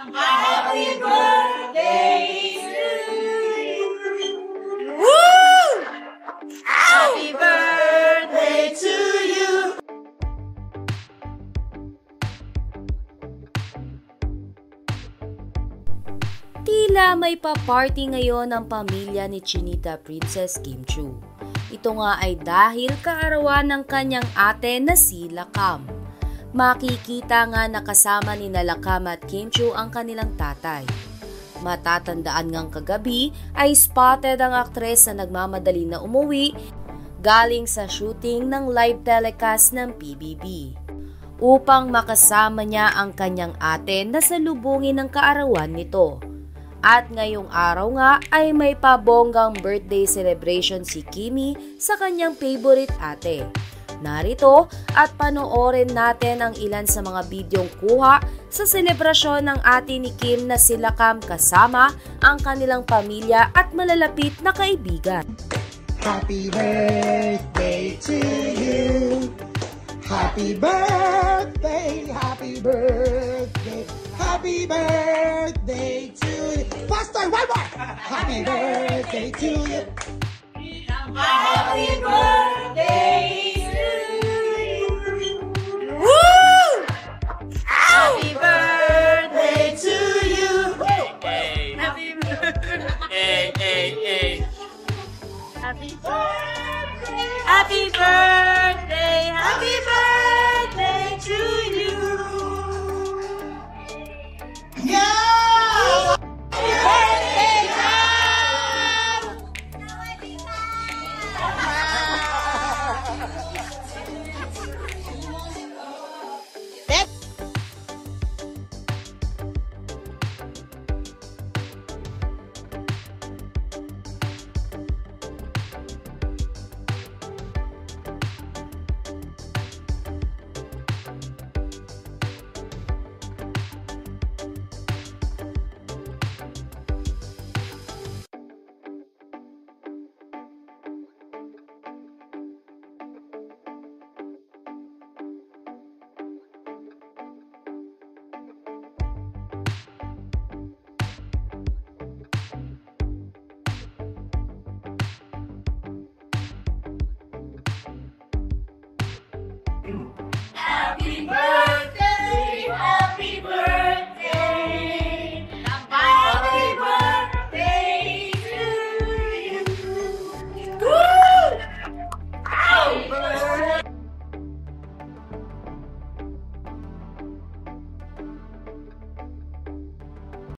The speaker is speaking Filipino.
Happy birthday to you. Woo! Happy birthday to you. Tila may pa-party ngayon ang pamilya ni Chinita Princess Kim Chiu. Ito nga ay dahil kaarawan ng kanyang ate na si Lakam. Makikita nga nakasama ni Lakam at Kim Chiu ang kanilang tatay. Matatandaan ngang kagabi ay spotted ang aktres na nagmamadali na umuwi galing sa shooting ng live telecast ng PBB upang makasama niya ang kanyang ate na salubungin ng kaarawan nito. At ngayong araw nga ay may pabonggang birthday celebration si Kimi sa kanyang favorite ate. Narito at panoorin natin ang ilan sa mga bidyong kuha sa selebrasyon ng ate ni Kim na si Lakam kasama ang kanilang pamilya at malalapit na kaibigan. Happy birthday to you. Happy birthday, happy birthday, happy birthday to you. Faster, one more. Happy birthday to you. Happy birthday.